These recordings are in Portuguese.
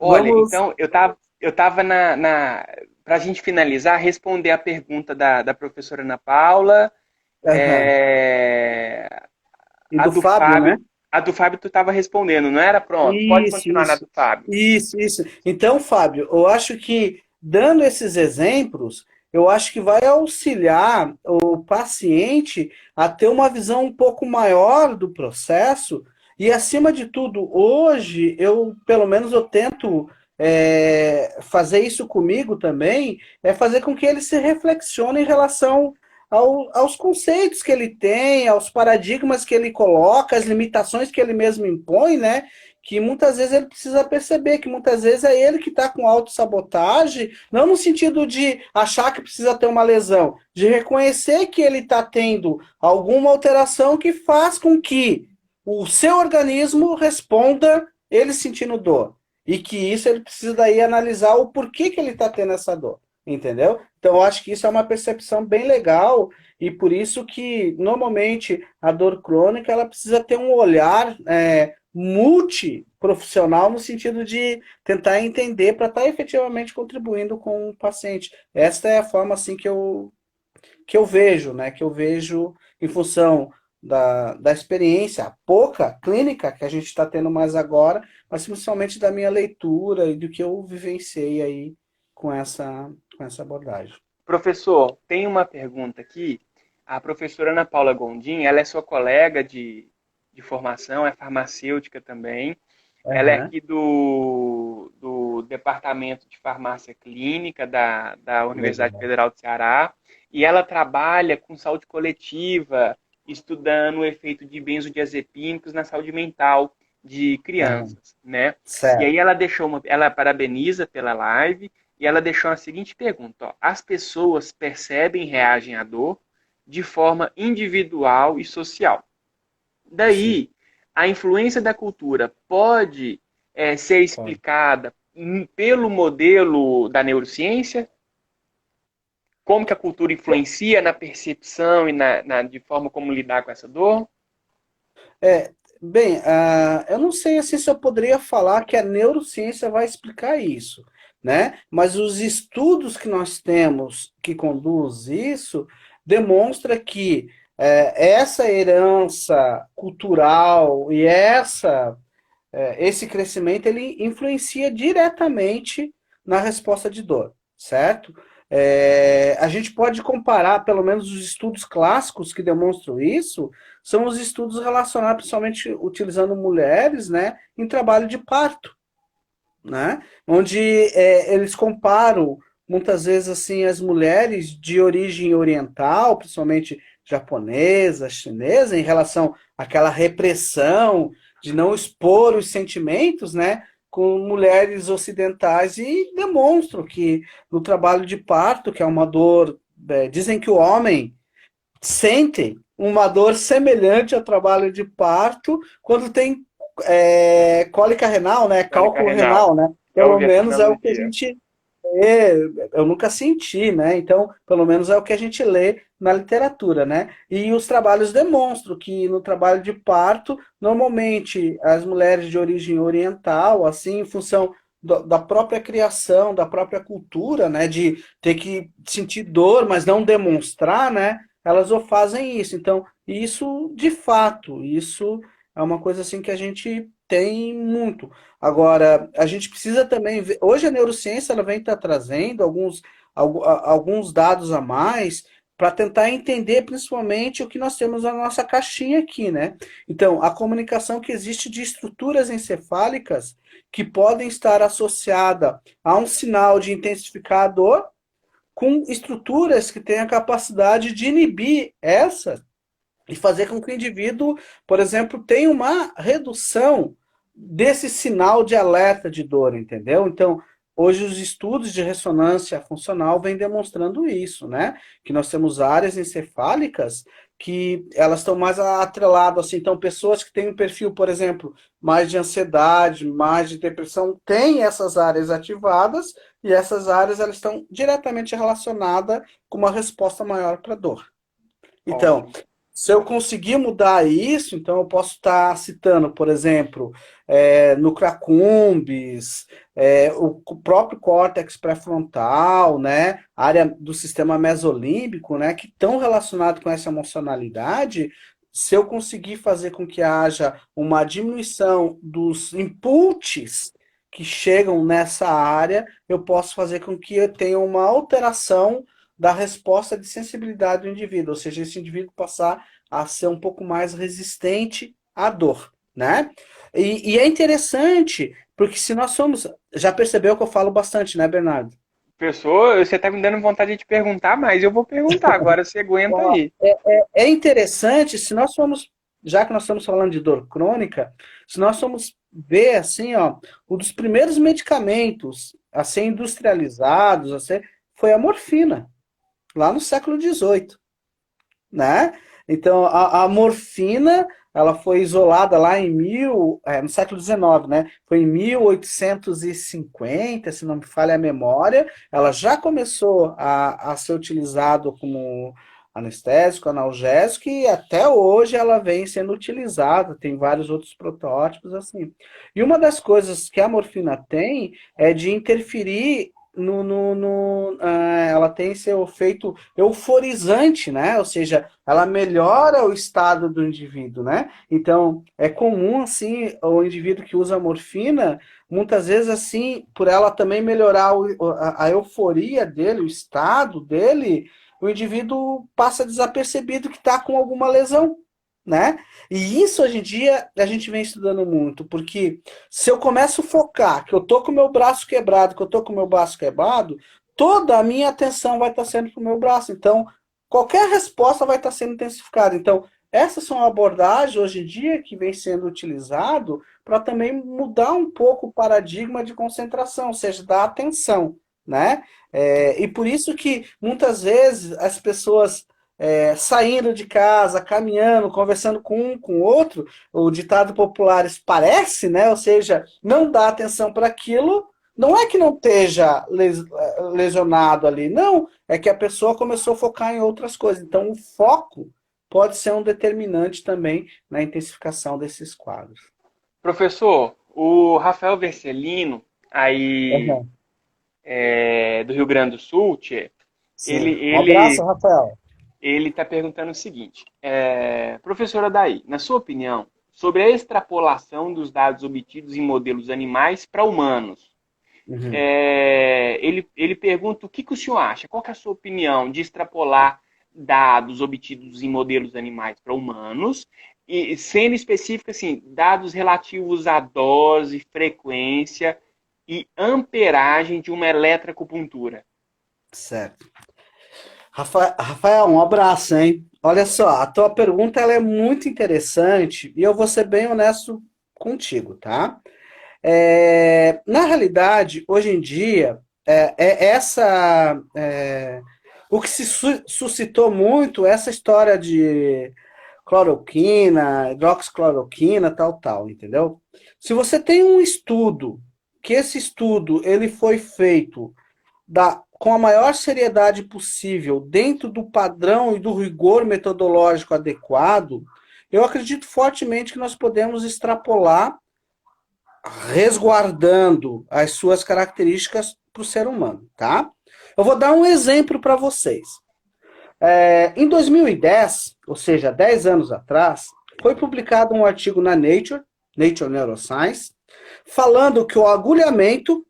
Olha, Vamos. então eu tava para a gente finalizar, responder a pergunta da professora Ana Paula, Aham. é, E a do do Fábio, Fábio, né? a do Fábio tu estava respondendo, não era? Pronto, pode Isso, continuar na isso. do Fábio. Isso. Então, Fábio, eu acho que dando esses exemplos, eu acho que vai auxiliar o paciente a ter uma visão um pouco maior do processo e, acima de tudo, hoje, pelo menos, eu tento fazer isso comigo também, é fazer com que ele se reflexione em relação aos conceitos que ele tem, aos paradigmas que ele coloca, as limitações que ele mesmo impõe, né? Que muitas vezes ele precisa perceber que muitas vezes é ele que está com autossabotagem, não no sentido de achar que precisa ter uma lesão, de reconhecer que ele está tendo alguma alteração que faz com que o seu organismo responda ele sentindo dor. E que isso ele precisa daí analisar o porquê que ele está tendo essa dor. Entendeu? Então, eu acho que isso é uma percepção bem legal e por isso que, normalmente, a dor crônica ela precisa ter um olhar multiprofissional no sentido de tentar entender para estar efetivamente contribuindo com o paciente. Esta é a forma assim que eu vejo, né? Que eu vejo em função da experiência pouca clínica que a gente está tendo mais agora, mas principalmente da minha leitura e do que eu vivenciei aí com essa abordagem. Professor, tem uma pergunta aqui. A professora Ana Paula Gondim, ela é sua colega de formação, é farmacêutica também. Ela é Aham. aqui do Departamento de Farmácia Clínica da Universidade Legal. Federal do Ceará e ela trabalha com saúde coletiva, estudando o efeito de benzodiazepínicos na saúde mental de Aham. crianças, né? E Certo. aí ela parabeniza pela live e ela deixou a seguinte pergunta: ó, as pessoas percebem e reagem à dor de forma individual e social. Sim. Daí, a influência da cultura pode ser Pode. explicada pelo modelo da neurociência? Como que a cultura influencia na percepção e de forma como lidar com essa dor? É, bem, eu não sei assim, se eu poderia falar que a neurociência vai explicar isso, né? Mas os estudos que nós temos que conduz isso demonstra que essa herança cultural e esse crescimento ele influencia diretamente na resposta de dor, certo? A gente pode comparar, pelo menos os estudos clássicos que demonstram isso, são os estudos relacionados, principalmente utilizando mulheres, né, em trabalho de parto, né, onde eles comparam muitas vezes assim as mulheres de origem oriental, principalmente japonesa, chinesa, em relação àquela repressão de não expor os sentimentos, né, com mulheres ocidentais e demonstram que no trabalho de parto, que é uma dor, dizem que o homem sente uma dor semelhante ao trabalho de parto quando tem cólica renal, né? Cólica Cálculo renal. renal, né? Já Pelo ouvi essa menos é o que a analogia. gente é, eu nunca senti, né? Então, pelo menos é o que a gente lê na literatura, né? E os trabalhos demonstram que no trabalho de parto, normalmente as mulheres de origem oriental, assim, em função da própria criação, da própria cultura, né? De ter que sentir dor, mas não demonstrar, né? Elas o fazem isso. Então, isso, de fato, isso é uma coisa assim que a gente tem muito. Agora, a gente precisa também ver. Hoje a neurociência ela vem estar trazendo alguns dados a mais para tentar entender principalmente o que nós temos na nossa caixinha aqui, né? Então, a comunicação que existe de estruturas encefálicas que podem estar associada a um sinal de intensificador com estruturas que têm a capacidade de inibir essa e fazer com que o indivíduo, por exemplo, tenha uma redução desse sinal de alerta de dor, entendeu? Então, hoje os estudos de ressonância funcional vêm demonstrando isso, né? Que nós temos áreas encefálicas que elas estão mais atreladas, assim, então pessoas que têm um perfil, por exemplo, mais de ansiedade, mais de depressão, têm essas áreas ativadas e essas áreas elas estão diretamente relacionadas com uma resposta maior para a dor. Então, Ótimo. Se eu conseguir mudar isso, então eu posso estar citando, por exemplo, núcleo accumbens, o próprio córtex pré-frontal, né, área do sistema mesolímbico, né, que estão relacionados com essa emocionalidade. Se eu conseguir fazer com que haja uma diminuição dos inputs que chegam nessa área, eu posso fazer com que eu tenha uma alteração da resposta de sensibilidade do indivíduo, ou seja, esse indivíduo passar a ser um pouco mais resistente à dor, né? E é interessante, porque se nós somos. Já percebeu que eu falo bastante, né, Bernardo? Professor, você está me dando vontade de te perguntar, mas eu vou perguntar agora, você aguenta Ó, aí. é interessante, se nós formos, já que nós estamos falando de dor crônica, se nós formos ver assim, ó, um dos primeiros medicamentos a ser industrializados, foi a morfina, lá no século XVIII, né? Então, a morfina, ela foi isolada lá no século XIX, né? Foi em 1850, se não me falha a memória. Ela já começou a ser utilizada como anestésico, analgésico, e até hoje ela vem sendo utilizada. Tem vários outros protótipos assim. E uma das coisas que a morfina tem é de interferir ela tem seu efeito euforizante, né? Ou seja, ela melhora o estado do indivíduo, né? Então, é comum, assim, o indivíduo que usa morfina, muitas vezes, assim, por ela também melhorar a euforia dele, o estado dele, o indivíduo passa desapercebido que está com alguma lesão, né? E isso, hoje em dia, a gente vem estudando muito, porque se eu começo a focar que eu tô com o meu braço quebrado, que eu tô com o meu braço quebrado, toda a minha atenção vai estar sendo para o meu braço. Então, qualquer resposta vai estar sendo intensificada. Então, essas são abordagens hoje em dia que vem sendo utilizado para também mudar um pouco o paradigma de concentração, ou seja, da atenção, né? E por isso que muitas vezes as pessoas saindo de casa, caminhando, conversando com um, com o outro, o ditado popular parece, né? Ou seja, não dá atenção para aquilo, não é que não esteja lesionado ali, não, é que a pessoa começou a focar em outras coisas. Então, o foco pode ser um determinante também na intensificação desses quadros. Professor, o Rafael Vercelino, aí Uhum. do Rio Grande do Sul, tchê, ele, Sim. Um abraço, ele, Rafael. ele está perguntando o seguinte, professora Daí, na sua opinião, sobre a extrapolação dos dados obtidos em modelos animais para humanos, Uhum. ele pergunta o que, que o senhor acha, qual que é a sua opinião de extrapolar dados obtidos em modelos animais para humanos, e sendo específico assim, dados relativos à dose, frequência e amperagem de uma eletroacupuntura. Certo. Rafael, um abraço, hein? Olha só, a tua pergunta ela é muito interessante e eu vou ser bem honesto contigo, tá? Na realidade, hoje em dia, o que se suscitou muito é essa história de cloroquina, hidroxicloroquina, tal, tal, entendeu? Se você tem um estudo, que esse estudo ele foi feito com a maior seriedade possível, dentro do padrão e do rigor metodológico adequado, eu acredito fortemente que nós podemos extrapolar resguardando as suas características para o ser humano, tá? Eu vou dar um exemplo para vocês. Em 2010, ou seja, 10 anos atrás, foi publicado um artigo na Nature Neuroscience, falando que o agulhamento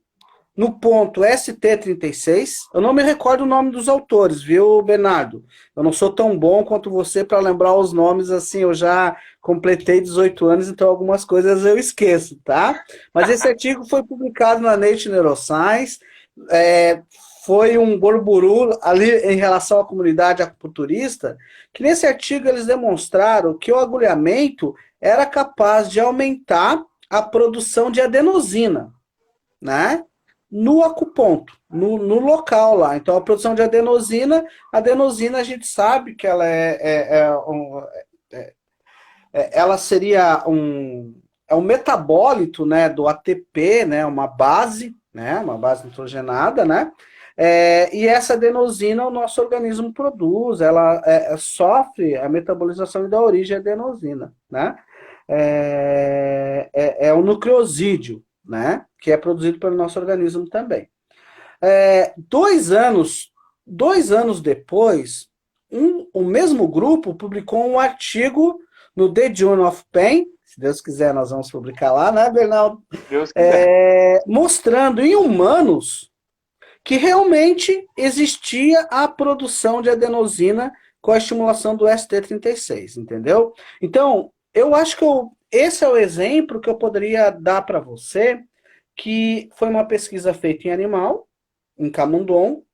no ponto ST36, eu não me recordo o nome dos autores, viu, Bernardo? Eu não sou tão bom quanto você para lembrar os nomes assim, eu já completei 18 anos, então algumas coisas eu esqueço, tá? Mas esse artigo foi publicado na Nature Neuroscience, é, foi um burburinho ali em relação à comunidade acupunturista, que nesse artigo eles demonstraram que o agulhamento era capaz de aumentar a produção de adenosina, né? No acuponto, no local lá. Então, a produção de adenosina a gente sabe que ela ela seria um metabólito, né, do ATP, né, uma base nitrogenada, né, E essa adenosina o nosso organismo produz, ela sofre a metabolização e dá origem à adenosina, né? É o nucleosídeo, né? Que é produzido pelo nosso organismo também. 2 anos depois, o mesmo grupo publicou um artigo no The Journal of Pain, se Deus quiser nós vamos publicar lá, né, Bernardo? Deus quiser. Mostrando em humanos que realmente existia a produção de adenosina com a estimulação do ST36, entendeu? Então, eu acho que esse é o exemplo que eu poderia dar para você, que foi uma pesquisa feita em animal, em camundongo,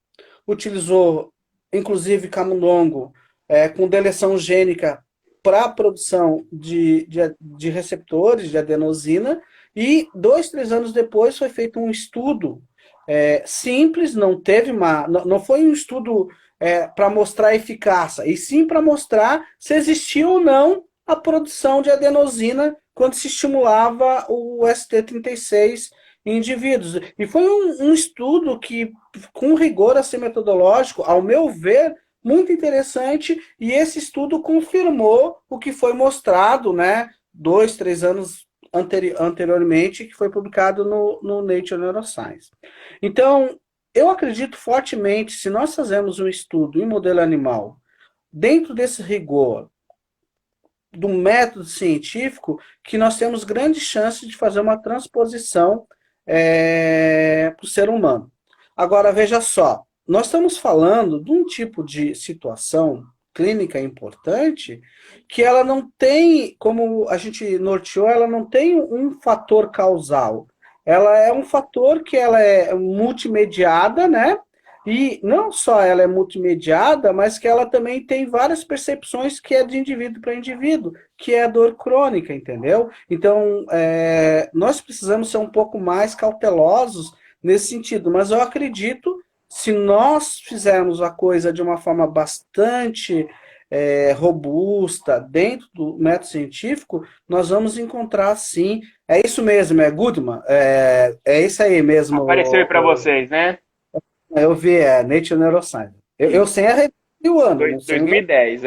utilizou, inclusive, camundongo com deleção gênica para a produção de receptores de adenosina, e 2, 3 anos depois foi feito um estudo simples, não foi um estudo para mostrar a eficácia, e sim para mostrar se existia ou não a produção de adenosina quando se estimulava o ST36 em indivíduos. E foi um estudo que, com rigor assim, metodológico, ao meu ver, muito interessante, e esse estudo confirmou o que foi mostrado, né, 2, 3 anos anteriormente, que foi publicado no Nature Neuroscience. Então, eu acredito fortemente, se nós fazemos um estudo em modelo animal, dentro desse rigor do método científico, que nós temos grandes chances de fazer uma transposição para o ser humano. Agora, veja só, nós estamos falando de um tipo de situação clínica importante que ela não tem, como a gente norteou, ela não tem um fator causal. Ela é um fator que ela é multimediada, né? E não só ela é multimediada, mas que ela também tem várias percepções que é de indivíduo para indivíduo, que é a dor crônica, entendeu? Então, nós precisamos ser um pouco mais cautelosos nesse sentido, mas eu acredito, se nós fizermos a coisa de uma forma bastante robusta, dentro do método científico, nós vamos encontrar, sim, é isso mesmo, é Goodman, é isso aí mesmo. Apareceu aí para vocês, né? Eu vi, Nature Neuroscience. Eu sei o ano, não sei 2010,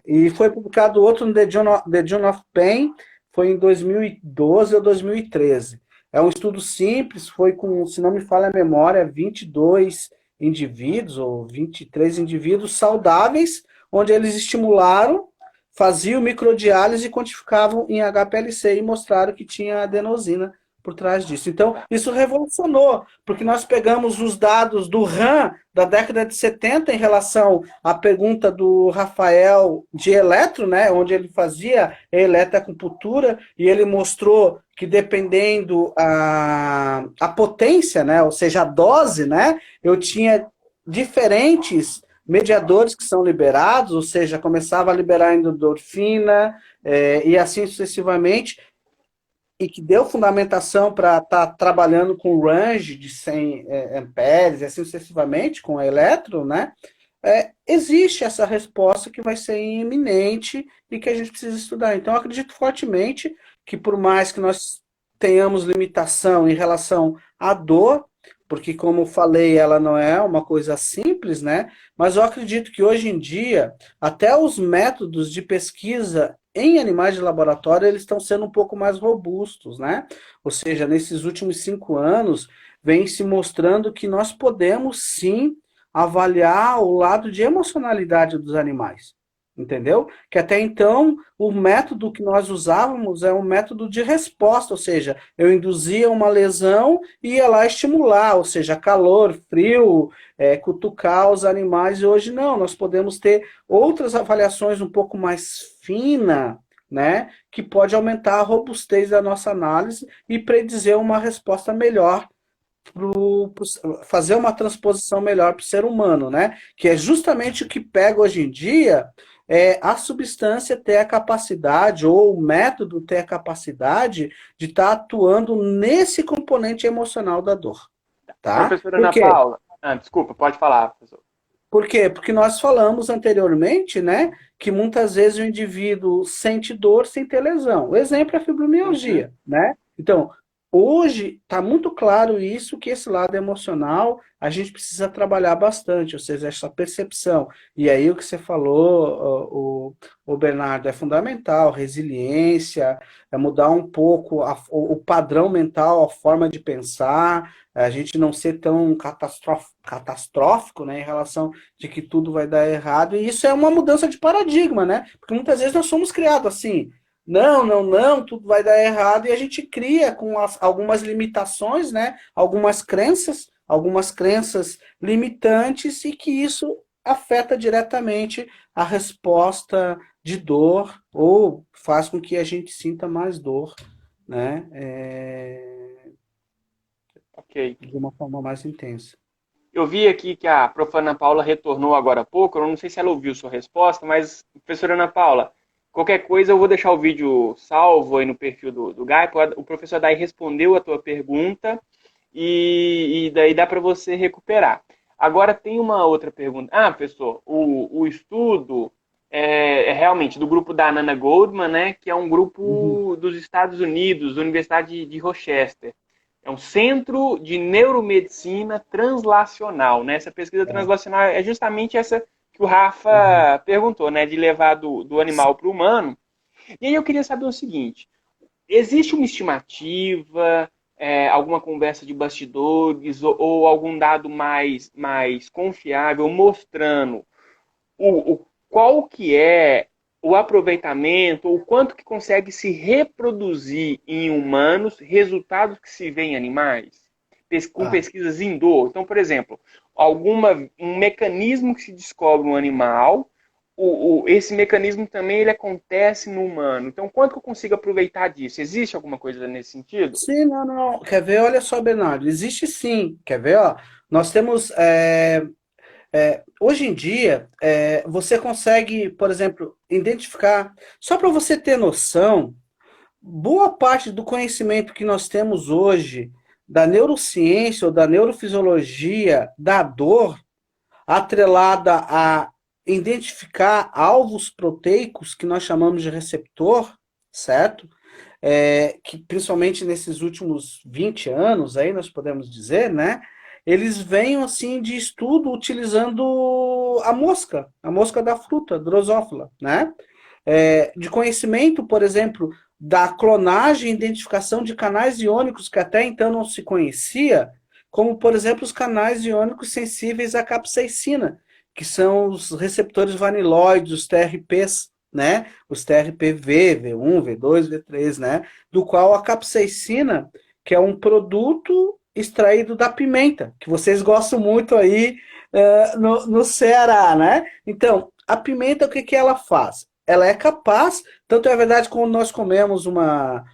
E foi publicado outro no The Journal of Pain, foi em 2012 ou 2013. É um estudo simples, foi com, se não me falha a memória, 22 indivíduos, ou 23 indivíduos saudáveis, onde eles estimularam, faziam microdiálise e quantificavam em HPLC e mostraram que tinha adenosina por trás disso. Então, isso revolucionou, porque nós pegamos os dados do RAM da década de 70 em relação à pergunta do Rafael de eletro, né, onde ele fazia eletroacupuntura, e ele mostrou que dependendo a potência, né, ou seja, a dose, né, eu tinha diferentes mediadores que são liberados, ou seja, começava a liberar endorfina, e assim sucessivamente, e que deu fundamentação para estar trabalhando com range de 100 amperes, e assim sucessivamente, com eletro, né? Existe essa resposta que vai ser iminente e que a gente precisa estudar. Então, eu acredito fortemente que, por mais que nós tenhamos limitação em relação à dor, porque, como eu falei, ela não é uma coisa simples, né? Mas eu acredito que, hoje em dia, até os métodos de pesquisa em animais de laboratório, eles estão sendo um pouco mais robustos, né? Ou seja, nesses últimos 5 anos, vem se mostrando que nós podemos, sim, avaliar o lado de emocionalidade dos animais, entendeu? Que até então, o método que nós usávamos é um método de resposta, ou seja, eu induzia uma lesão e ia lá estimular, ou seja, calor, frio, cutucar os animais, e hoje não, nós podemos ter outras avaliações um pouco mais fina, né, que pode aumentar a robustez da nossa análise e predizer uma resposta melhor, fazer uma transposição melhor para o ser humano, né? Que é justamente o que pega hoje em dia, a substância ter a capacidade, ou o método ter a capacidade de estar atuando nesse componente emocional da dor. Tá? Professora Por Ana quê? Paula. Desculpa, pode falar, professor. Por quê? Porque nós falamos anteriormente, né, que muitas vezes o indivíduo sente dor sem ter lesão. O exemplo é a fibromialgia, né? Então, hoje está muito claro isso, que esse lado emocional a gente precisa trabalhar bastante, ou seja, essa percepção. E aí o que você falou, o Bernardo, é fundamental, resiliência, é mudar um pouco o padrão mental, a forma de pensar, a gente não ser tão catastrófico, né, em relação de que tudo vai dar errado. E isso é uma mudança de paradigma, né? Porque muitas vezes nós somos criados assim, não, não, não, tudo vai dar errado, e a gente cria com algumas limitações, né? Algumas crenças limitantes, e que isso afeta diretamente a resposta de dor, ou faz com que a gente sinta mais dor, né? Ok. De uma forma mais intensa. Eu vi aqui que a prof. Ana Paula retornou agora há pouco. Eu não sei se ela ouviu sua resposta, mas, professora Ana Paula, qualquer coisa eu vou deixar o vídeo salvo aí no perfil do Gaipo. O professor Dai respondeu a tua pergunta e daí dá para você recuperar. Agora tem uma outra pergunta. Ah, professor, o estudo é realmente do grupo da Nana Goldman, né, que é um Uhum, grupo dos Estados Unidos, da Universidade de Rochester. É um centro de neuromedicina translacional, né? Essa pesquisa é, translacional é justamente essa que o uhum. Rafa perguntou, né? De levar do animal para o humano. E aí eu queria saber o seguinte: existe uma estimativa, alguma conversa de bastidores ou algum dado mais confiável mostrando qual que é o aproveitamento ou quanto que consegue se reproduzir em humanos resultados que se vê em animais com Ah, pesquisas indoor. Então, por exemplo, um mecanismo que se descobre no animal, esse mecanismo também ele acontece no humano. Então, quanto que eu consigo aproveitar disso? Existe alguma coisa nesse sentido? sim, não, não. Quer ver? Olha só, Bernardo, existe sim. Quer ver? Ó, nós temos. Hoje em dia, você consegue, por exemplo, identificar. Só para você ter noção, boa parte do conhecimento que nós temos hoje da neurociência ou da neurofisiologia da dor, atrelada a identificar alvos proteicos que nós chamamos de receptor, certo? Que principalmente nesses últimos 20 anos, aí nós podemos dizer, né? Eles vêm assim de estudo utilizando a mosca da fruta, Drosophila, né? De conhecimento, por exemplo, da clonagem e identificação de canais iônicos que até então não se conhecia, como, por exemplo, os canais iônicos sensíveis à capsaicina, que são os receptores vaniloides, os TRPs, né? Os TRPV, V1, V2, V3, né? Do qual a capsaicina, que é um produto extraído da pimenta, que vocês gostam muito aí no Ceará, né? Então, a pimenta, o que que ela faz? Ela é capaz, tanto é verdade quando nós comemos uma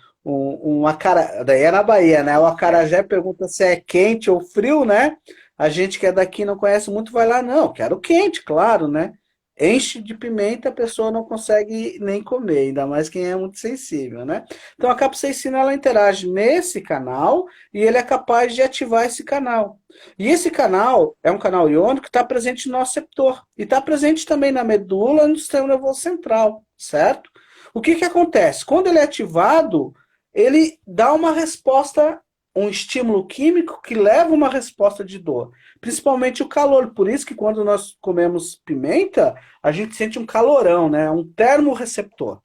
cara, daí é na Bahia, né? O acarajé pergunta se é quente ou frio, né? A gente que é daqui não conhece muito, vai lá, não, quero quente, claro, né? Enche de pimenta, a pessoa não consegue nem comer, ainda mais quem é muito sensível, né? Então a capsaicina ela interage nesse canal e ele é capaz de ativar esse canal. E esse canal é um canal iônico que está presente no nosso receptor e está presente também na medula e no sistema nervoso central, certo? O que que acontece? Quando ele é ativado, ele dá uma resposta, um estímulo químico que leva uma resposta de dor, principalmente o calor. Por isso que quando nós comemos pimenta, a gente sente um calorão, né? Um termorreceptor,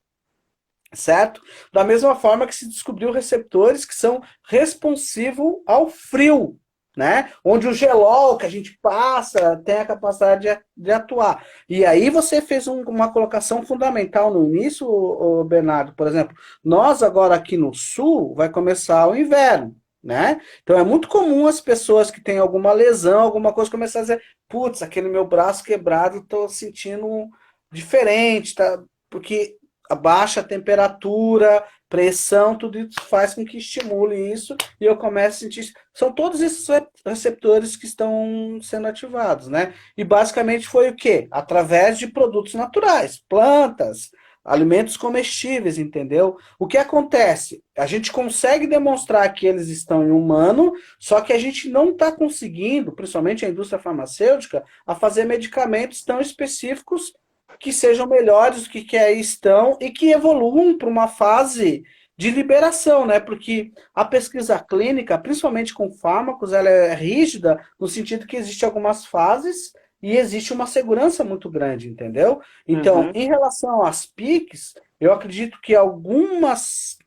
certo? Da mesma forma que se descobriu receptores que são responsivos ao frio, né? Onde o gelol que a gente passa tem a capacidade de atuar. E aí você fez uma colocação fundamental no início, Bernardo, por exemplo, nós agora aqui no sul vai começar o inverno. Né? Então é muito comum as pessoas que têm alguma lesão, alguma coisa, começar a dizer, putz, aquele meu braço quebrado, estou sentindo diferente, tá? Porque a baixa temperatura, pressão, tudo isso faz com que estimule isso e eu começo a sentir. São todos esses receptores que estão sendo ativados, né? E basicamente foi o quê? Através de produtos naturais, plantas, alimentos comestíveis, entendeu? O que acontece? A gente consegue demonstrar que eles estão em humano, só que a gente não está conseguindo, principalmente a indústria farmacêutica, a fazer medicamentos tão específicos que sejam melhores do que aí estão e que evoluam para uma fase de liberação, né? Porque a pesquisa clínica, principalmente com fármacos, ela é rígida no sentido que existe algumas fases e existe uma segurança muito grande, entendeu? Então, Uhum. em relação às PICs, eu acredito que algumas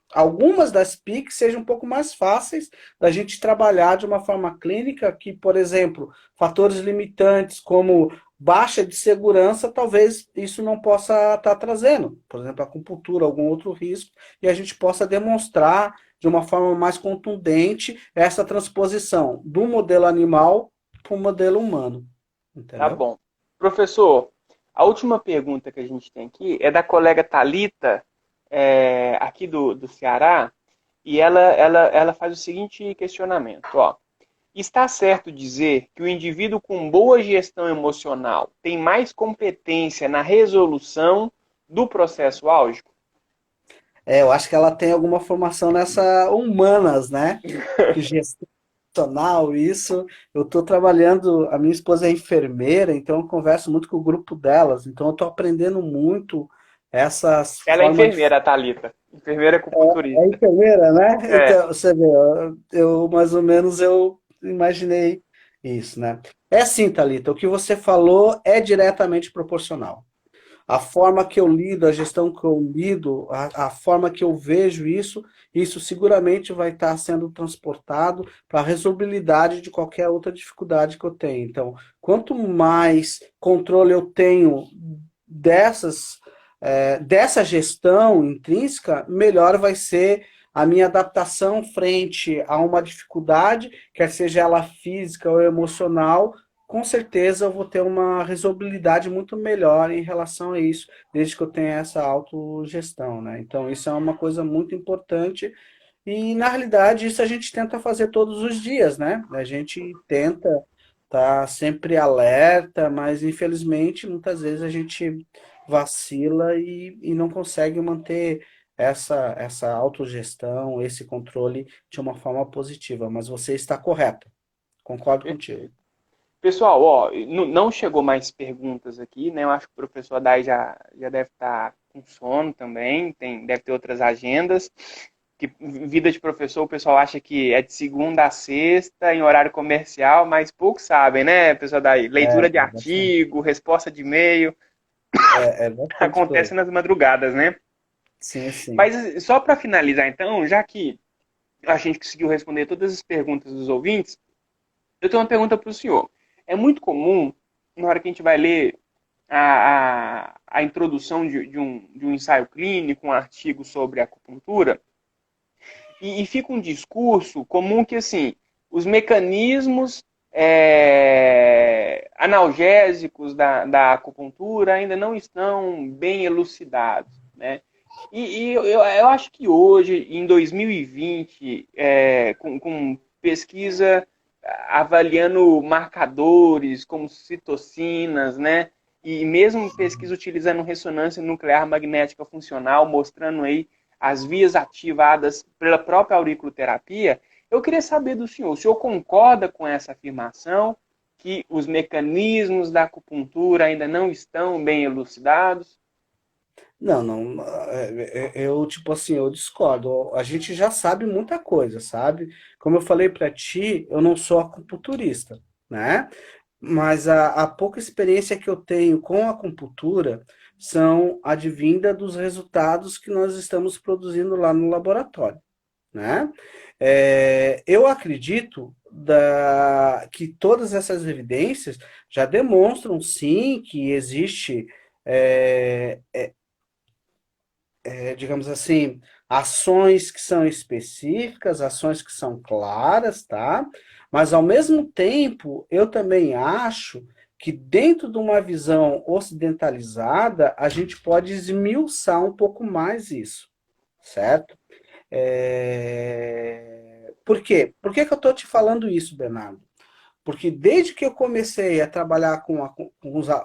das PICs sejam um pouco mais fáceis da gente trabalhar de uma forma clínica que, por exemplo, fatores limitantes como baixa de segurança, talvez isso não possa estar trazendo. Por exemplo, acupuntura, algum outro risco, e a gente possa demonstrar de uma forma mais contundente essa transposição do modelo animal para o modelo humano. Tá Entendeu? bom. Professor, a última pergunta que a gente tem aqui é da colega Talita, aqui do Ceará, e ela faz o seguinte questionamento, ó. Está certo dizer que o indivíduo com boa gestão emocional tem mais competência na resolução do processo álgico? Eu acho que ela tem alguma formação nessa humanas, né? Que gestão emocional, isso. Eu estou trabalhando, a minha esposa é enfermeira, então eu converso muito com o grupo delas, então eu estou aprendendo muito essas Ela é formas de. enfermeira, a Thalita. Enfermeira É acupunturista. enfermeira, né? É. Então, você vê, eu mais ou menos eu imaginei isso, né? É assim, Thalita, o que você falou é diretamente proporcional. A forma que eu lido, a gestão que eu lido, a forma que eu vejo isso, isso seguramente vai estar sendo transportado para a resolubilidade de qualquer outra dificuldade que eu tenho. Então, quanto mais controle eu tenho dessas, dessa gestão intrínseca, melhor vai ser a minha adaptação frente a uma dificuldade, quer seja ela física ou emocional, com certeza eu vou ter uma resolubilidade muito melhor em relação a isso, desde que eu tenha essa autogestão, né? Então, isso é uma coisa muito importante e, na realidade, isso a gente tenta fazer todos os dias, né? A gente tenta estar sempre alerta, mas, infelizmente, muitas vezes a gente vacila e não consegue manter essa autogestão, esse controle de uma forma positiva. Mas você está correta, concordo contigo. Perfeito. Pessoal, ó, não chegou mais perguntas aqui, né? Eu acho que o professor Dai já deve estar com sono também, deve ter outras agendas. Que vida de professor, o pessoal acha que é de segunda a sexta, em horário comercial, mas poucos sabem, né, pessoal Daí? Leitura de artigo, resposta de e-mail, É bastante acontece coisa. nas madrugadas, né? Sim, sim. Mas só para finalizar, então, já que a gente conseguiu responder todas as perguntas dos ouvintes, eu tenho uma pergunta para o senhor. É muito comum, na hora que a gente vai ler a introdução de um ensaio clínico, um artigo sobre acupuntura, e fica um discurso comum que, assim, os mecanismos analgésicos da acupuntura ainda não estão bem elucidados, né? E eu acho que hoje, em 2020, com pesquisa avaliando marcadores como citocinas, né? E mesmo pesquisa utilizando ressonância nuclear magnética funcional, mostrando aí as vias ativadas pela própria auriculoterapia, eu queria saber do senhor, o senhor concorda com essa afirmação que os mecanismos da acupuntura ainda não estão bem elucidados? Não, não, eu, tipo assim, eu discordo. A gente já sabe muita coisa, sabe? Como eu falei pra ti, eu não sou acupunturista, né? Mas a pouca experiência que eu tenho com a acupuntura são advinda dos resultados que nós estamos produzindo lá no laboratório, né? Eu acredito que todas essas evidências já demonstram, sim, que existe é, digamos assim, ações que são específicas, ações que são claras, tá? Mas ao mesmo tempo, eu também acho que dentro de uma visão ocidentalizada, a gente pode esmiuçar um pouco mais isso, certo? Por quê? Por que que eu estou te falando isso, Bernardo? Porque desde que eu comecei a trabalhar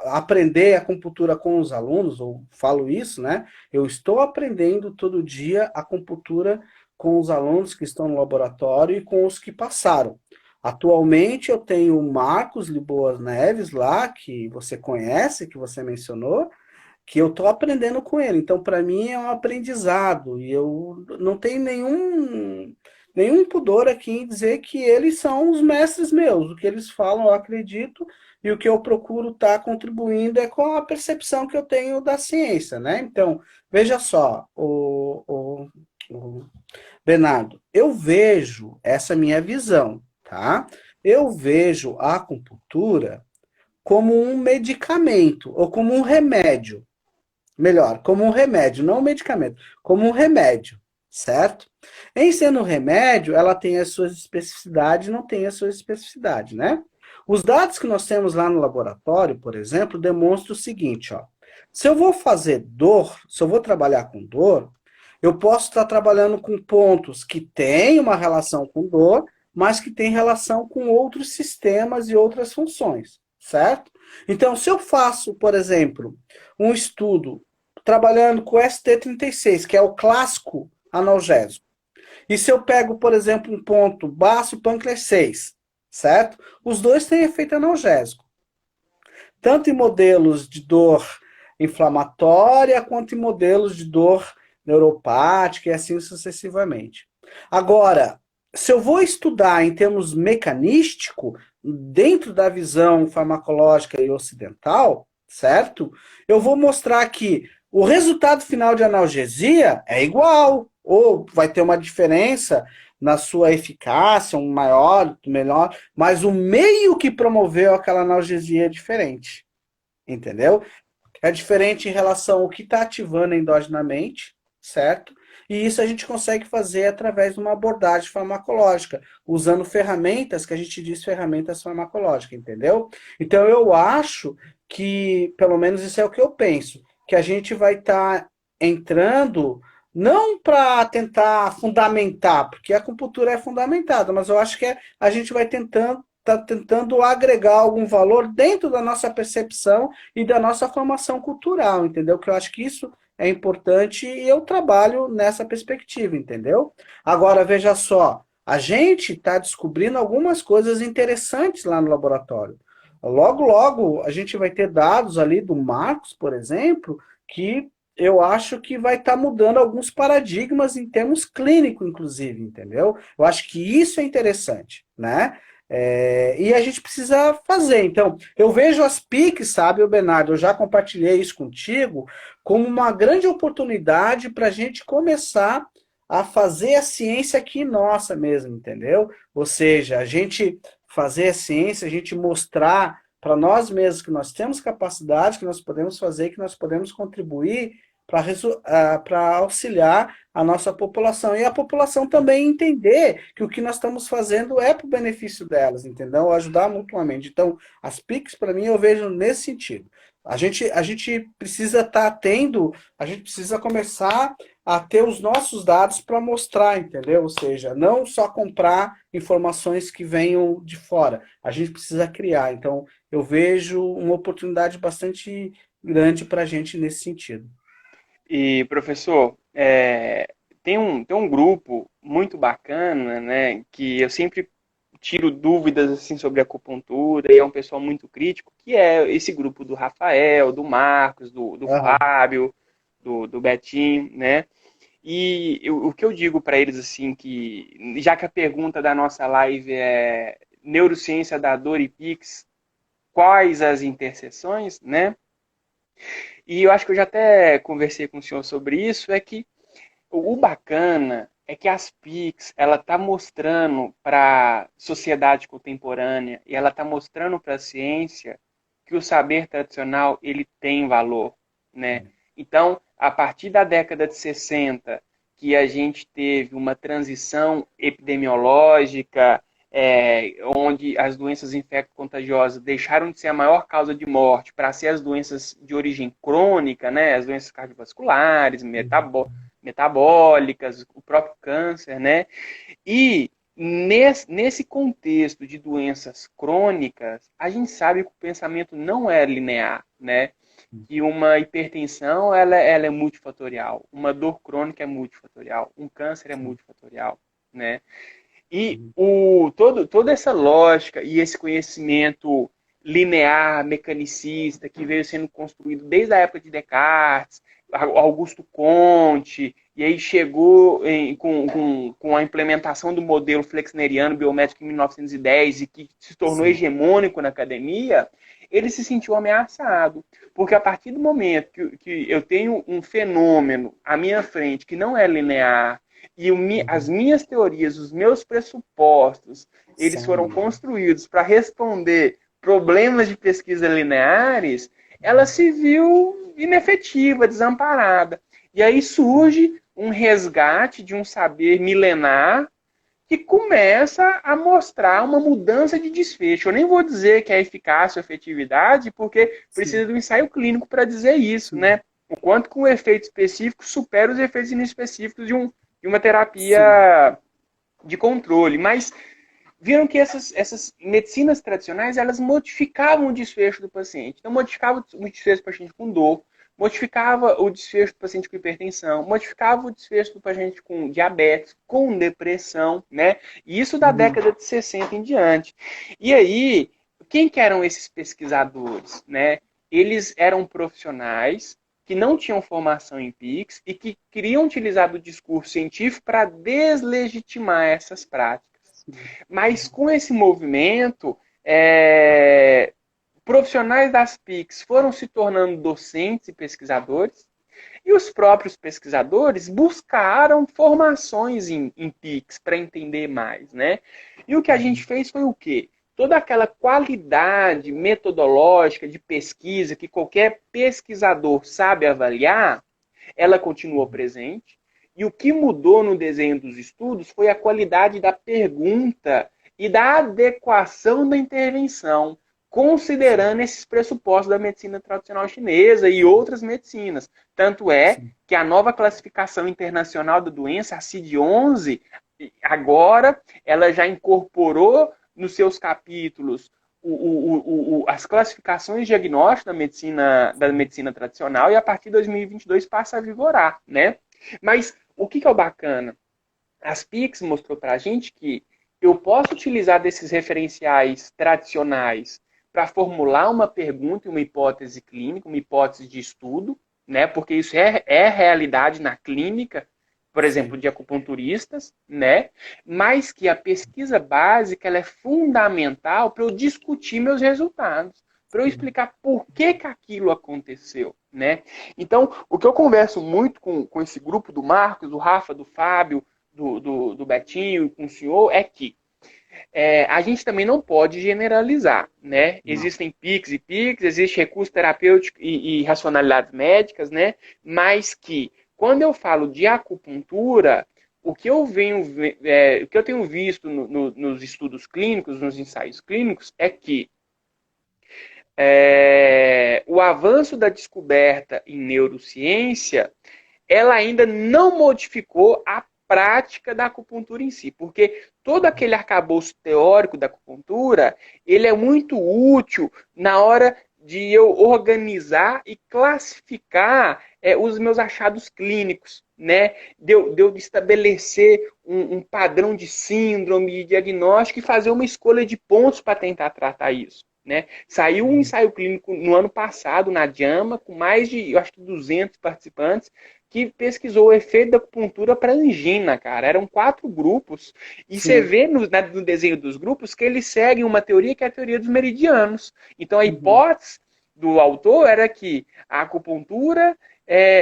aprender a acupuntura com os alunos, ou falo isso, né? Eu estou aprendendo todo dia a acupuntura com os alunos que estão no laboratório e com os que passaram. Atualmente eu tenho o Marcos Liboas Neves lá, que você conhece, que você mencionou, que eu estou aprendendo com ele. Então, para mim, é um aprendizado. E eu não tenho nenhum pudor aqui em dizer que eles são os mestres meus. O que eles falam, eu acredito, e o que eu procuro estar contribuindo é com a percepção que eu tenho da ciência, né? Então, veja só, o Bernardo, eu vejo essa minha visão, tá? Eu vejo a acupuntura como um medicamento, ou como um remédio. Melhor, como um remédio, não um medicamento, como um remédio, certo? Em sendo um remédio, ela tem as suas especificidades, não tem as suas especificidades, né? Os dados que nós temos lá no laboratório, por exemplo, demonstram o seguinte, ó. Se eu vou fazer dor, se eu vou trabalhar com dor, eu posso estar trabalhando com pontos que têm uma relação com dor, mas que têm relação com outros sistemas e outras funções, certo? Então, se eu faço, por exemplo, um estudo trabalhando com ST36, que é o clássico analgésico, e se eu pego, por exemplo, um ponto baço pâncreas 6, certo? Os dois têm efeito analgésico, tanto em modelos de dor inflamatória quanto em modelos de dor neuropática e assim sucessivamente. Agora, se eu vou estudar em termos mecanístico, dentro da visão farmacológica e ocidental, certo? Eu vou mostrar que o resultado final de analgesia é igual, ou vai ter uma diferença na sua eficácia, um maior, melhor, mas o meio que promoveu aquela analgesia é diferente, entendeu? É diferente em relação ao que está ativando endogenamente, certo? E isso a gente consegue fazer através de uma abordagem farmacológica, usando ferramentas que a gente diz ferramentas farmacológicas, entendeu? Então eu acho que, pelo menos isso é o que eu penso, que a gente vai estar entrando não para tentar fundamentar, porque a acupuntura é fundamentada, mas eu acho que a gente vai tentando agregar algum valor dentro da nossa percepção e da nossa formação cultural, entendeu? Que eu acho que isso é importante e eu trabalho nessa perspectiva, entendeu? Agora, veja só, a gente está descobrindo algumas coisas interessantes lá no laboratório. Logo, logo, a gente vai ter dados ali do Marcos, por exemplo, que eu acho que vai estar mudando alguns paradigmas em termos clínicos, inclusive, entendeu? Eu acho que isso é interessante, né? E a gente precisa fazer. Então, eu vejo as PICs, sabe, Bernardo? Eu já compartilhei isso contigo, como uma grande oportunidade para a gente começar a fazer a ciência aqui nossa mesmo, entendeu? Ou seja, a gente fazer a ciência, a gente mostrar para nós mesmos que nós temos capacidade, que nós podemos fazer, que nós podemos contribuir para auxiliar a nossa população. E a população também entender que o que nós estamos fazendo é para o benefício delas, entendeu? Ajudar mutuamente. Então, as PICs, para mim, eu vejo nesse sentido. A gente precisa estar tendo, a gente precisa começar a ter os nossos dados para mostrar, entendeu? Ou seja, não só comprar informações que venham de fora. A gente precisa criar. Então, eu vejo uma oportunidade bastante grande para a gente nesse sentido. E, professor, tem um grupo muito bacana, né, que eu sempre tiro dúvidas assim sobre acupuntura e é um pessoal muito crítico, que é esse grupo do Rafael, do Marcos, do Aham. Fábio, do Betinho, né? E o que eu digo para eles assim que já que a pergunta da nossa live é neurociência da dor e Pix, quais as interseções, né? E eu acho que eu já até conversei com o senhor sobre isso, é que o bacana é que as PICs, ela está mostrando para a sociedade contemporânea e ela está mostrando para a ciência que o saber tradicional ele tem valor, né? Então, a partir da década de 60, que a gente teve uma transição epidemiológica, onde as doenças infecto-contagiosas deixaram de ser a maior causa de morte para ser as doenças de origem crônica, né? As doenças cardiovasculares, metabólicas, o próprio câncer, né? E nesse contexto de doenças crônicas, a gente sabe que o pensamento não é linear, né? Que uma hipertensão ela é multifatorial, uma dor crônica é multifatorial, um câncer é multifatorial, né? E toda essa lógica e esse conhecimento linear, mecanicista, que veio sendo construído desde a época de Descartes, Augusto Comte, e aí chegou com a implementação do modelo flexneriano biométrico em 1910 e que se tornou Sim. hegemônico na academia, ele se sentiu ameaçado. Porque a partir do momento que eu tenho um fenômeno à minha frente que não é linear, e as Uhum. minhas teorias, os meus pressupostos, eles São foram lineares. construídos para responder problemas de pesquisa lineares, ela se viu inefetiva, desamparada. E aí surge um resgate de um saber milenar que começa a mostrar uma mudança de desfecho. Eu nem vou dizer que é eficácia ou efetividade, porque Sim, precisa do ensaio clínico para dizer isso, sim, né? O quanto que um efeito específico supera os efeitos inespecíficos de uma sim. terapia de controle. Mas viram que essas medicinas tradicionais, elas modificavam o desfecho do paciente. Então, modificava o desfecho do paciente com dor, modificava o desfecho do paciente com hipertensão, modificava o desfecho do paciente com diabetes, com depressão, né? E isso da Uhum. década de 60 em diante. E aí, quem que eram esses pesquisadores, né? Eles eram profissionais que não tinham formação em PICS e que queriam utilizar do discurso científico para deslegitimar essas práticas. Sim. Mas com esse movimento, é, profissionais das PICs foram se tornando docentes e pesquisadores, e os próprios pesquisadores buscaram formações em PICs para entender mais, né? E o que a gente Uhum. fez foi o quê? Toda aquela qualidade metodológica de pesquisa que qualquer pesquisador sabe avaliar, ela continuou Uhum. presente. E o que mudou no desenho dos estudos foi a qualidade da pergunta e da adequação da intervenção, Sim, considerando esses pressupostos da medicina tradicional chinesa e outras medicinas. Tanto é sim. que a nova classificação internacional da doença, a CID-11, agora ela já incorporou nos seus capítulos as classificações diagnósticas da medicina tradicional e a partir de 2022 passa a vigorar, né? Mas o que é o bacana? As PICs mostrou para a gente que eu posso utilizar desses referenciais tradicionais para formular uma pergunta e uma hipótese clínica, uma hipótese de estudo, né? Porque isso é realidade na clínica, por exemplo, Sim. de acupunturistas, né? Mas que a pesquisa básica ela é fundamental para eu discutir meus resultados, para eu Sim. explicar por que, que aquilo aconteceu, né? Então, o que eu converso muito com esse grupo do Marcos, do Rafa, do Fábio, do Betinho com o senhor é que a gente também não pode generalizar, né? Não. Existem PICs e PICs, existe recurso terapêutico e racionalidades médicas, né? Mas que quando eu falo de acupuntura, o que eu tenho visto nos estudos clínicos, nos ensaios clínicos, é que o avanço da descoberta em neurociência ela ainda não modificou a prática da acupuntura em si, porque todo aquele arcabouço teórico da acupuntura, ele é muito útil na hora de eu organizar e classificar os meus achados clínicos, né? De eu estabelecer um padrão de síndrome, de diagnóstico e fazer uma escolha de pontos para tentar tratar isso. Né? Saiu um Uhum. ensaio clínico no ano passado na JAMA, com mais de, eu acho que 200 participantes, que pesquisou o efeito da acupuntura para angina, cara. Eram 4 grupos. E você Sim. vê no desenho dos grupos que eles seguem uma teoria que é a teoria dos meridianos. Então a Uhum. hipótese do autor era que a acupuntura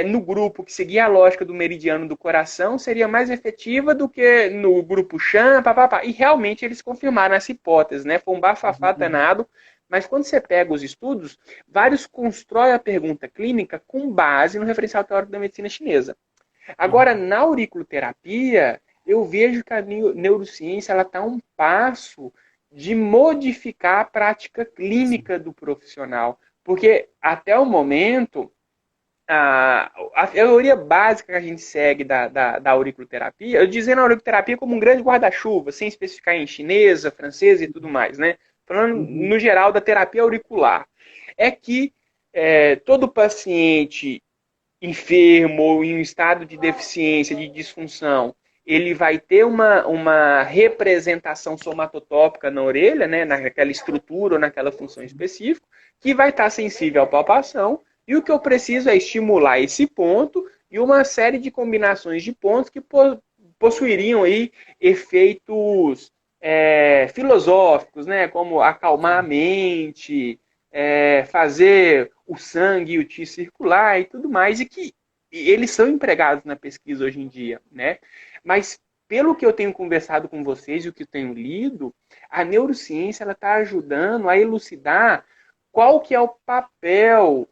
no grupo que seguia a lógica do meridiano do coração seria mais efetiva do que no grupo Chan, papapá. E realmente eles confirmaram essa hipótese, né? Foi um bafafá Uhum. danado. Mas quando você pega os estudos, vários constroem a pergunta clínica com base no referencial teórico da medicina chinesa. Agora, Uhum. na auriculoterapia, eu vejo que a neurociência está a um passo de modificar a prática Sim. clínica do profissional. Porque até o momento, a teoria básica que a gente segue da auriculoterapia, eu dizendo a auriculoterapia como um grande guarda-chuva, sem especificar em chinesa, francesa e tudo mais, né? Falando Uhum. no geral da terapia auricular, é que todo paciente enfermo ou em um estado de deficiência, de disfunção, ele vai ter uma representação somatotópica na orelha, né, naquela estrutura ou naquela função específica, que vai estar sensível à palpação, e o que eu preciso é estimular esse ponto e uma série de combinações de pontos que possuiriam aí efeitos filosóficos, né, como acalmar a mente, fazer o sangue e o ti circular e tudo mais, e que eles são empregados na pesquisa hoje em dia, né? Mas pelo que eu tenho conversado com vocês e o que eu tenho lido, a neurociência ela está ajudando a elucidar qual que é o papel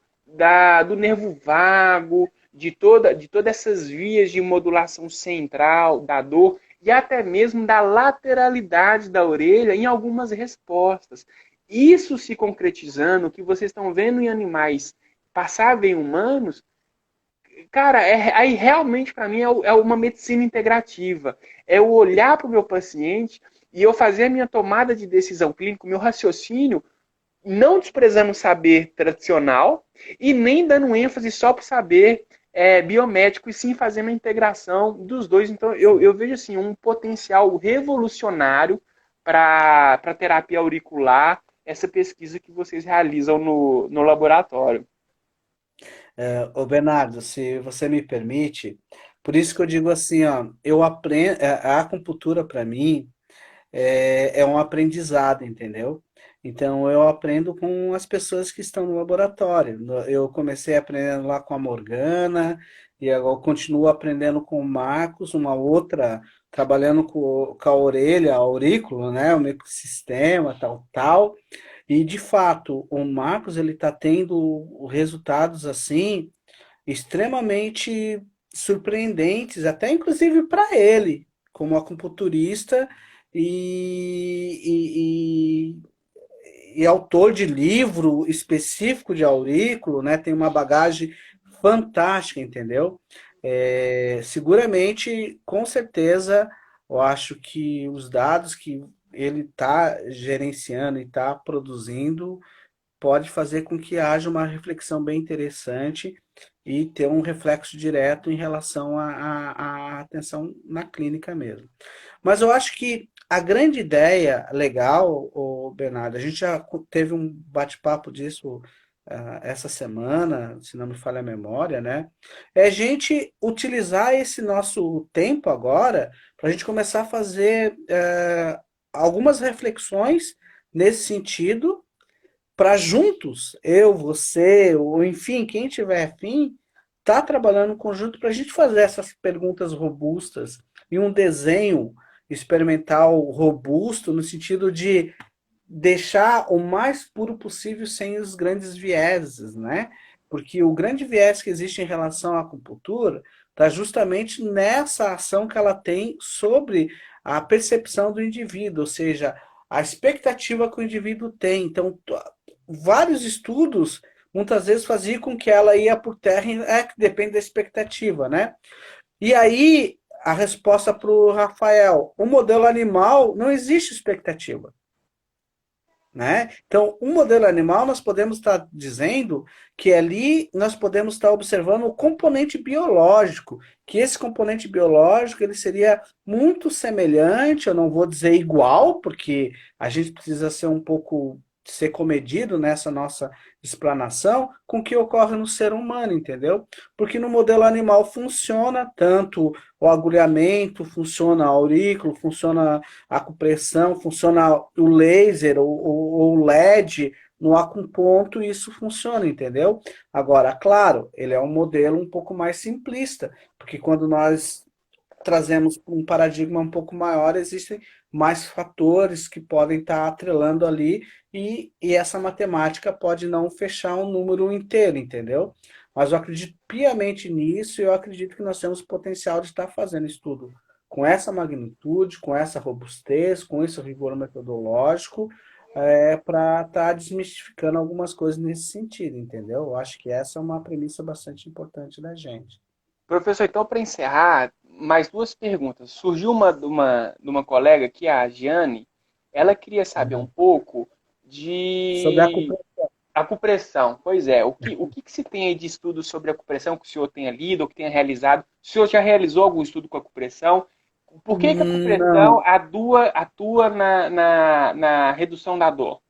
do nervo vago, de todas essas vias de modulação central da dor e até mesmo da lateralidade da orelha em algumas respostas. Isso se concretizando, o que vocês estão vendo em animais passável em humanos, cara, aí realmente para mim é uma medicina integrativa. É o olhar para o meu paciente e eu fazer a minha tomada de decisão clínica, o meu raciocínio, não desprezando o saber tradicional e nem dando ênfase só para o saber biomédico, e sim fazendo a integração dos dois. Então, eu vejo assim, um potencial revolucionário para a terapia auricular, essa pesquisa que vocês realizam no laboratório. Ô Bernardo, se você me permite, por isso que eu digo assim, ó, eu aprendo, a acupuntura para mim é um aprendizado, entendeu? Então eu aprendo com as pessoas que estão no laboratório. Eu comecei aprendendo lá com a Morgana e agora eu continuo aprendendo com o Marcos, uma outra, trabalhando com a orelha, a aurículo, né? O microsistema, tal, tal. E de fato, o Marcos ele está tendo resultados assim extremamente surpreendentes, até inclusive para ele, como acupunturista e, e autor de livro específico de aurículo, né? Tem uma bagagem fantástica, entendeu? Seguramente, com certeza, eu acho que os dados que ele está gerenciando e está produzindo pode fazer com que haja uma reflexão bem interessante e ter um reflexo direto em relação à atenção na clínica mesmo. Mas eu acho que a grande ideia legal, o Bernardo, a gente já teve um bate-papo disso essa semana, se não me falha a memória, né? É a gente utilizar esse nosso tempo agora para a gente começar a fazer algumas reflexões nesse sentido para juntos, eu, você, ou enfim, quem tiver afim, tá trabalhando em conjunto para a gente fazer essas perguntas robustas e um desenho experimental robusto no sentido de deixar o mais puro possível sem os grandes vieses, né? Porque o grande viés que existe em relação à acupuntura está justamente nessa ação que ela tem sobre a percepção do indivíduo, ou seja, a expectativa que o indivíduo tem. Então, vários estudos muitas vezes faziam com que ela ia por terra, que depende da expectativa, né? E aí, a resposta para o Rafael, o modelo animal não existe expectativa. Né? Então, um modelo animal, nós podemos estar dizendo que ali nós podemos estar observando o componente biológico, que esse componente biológico ele seria muito semelhante, eu não vou dizer igual, porque a gente precisa ser um pouco ser comedido nessa nossa explanação com o que ocorre no ser humano, entendeu? Porque no modelo animal funciona tanto o agulhamento, funciona a aurículo, funciona a acupressão, funciona o laser ou o LED no acuponto, e isso funciona, entendeu? Agora, claro, ele é um modelo um pouco mais simplista, porque quando nós trazemos um paradigma um pouco maior, existem mais fatores que podem estar atrelando ali e essa matemática pode não fechar um número inteiro, entendeu? Mas eu acredito piamente nisso e eu acredito que nós temos potencial de estar fazendo estudo com essa magnitude, com essa robustez, com esse rigor metodológico, para estar desmistificando algumas coisas nesse sentido, entendeu? Eu acho que essa é uma premissa bastante importante da gente. Professor, então, para encerrar, mais duas perguntas. Surgiu uma colega aqui, a Giane, ela queria saber um Uhum. pouco Sobre a de acupuntura. acupressão. Pois é, o que se tem aí de estudo sobre acupressão que o senhor tenha lido ou que tenha realizado? O senhor já realizou algum estudo com acupressão? Por que que a acupressão Não, atua na redução da dor?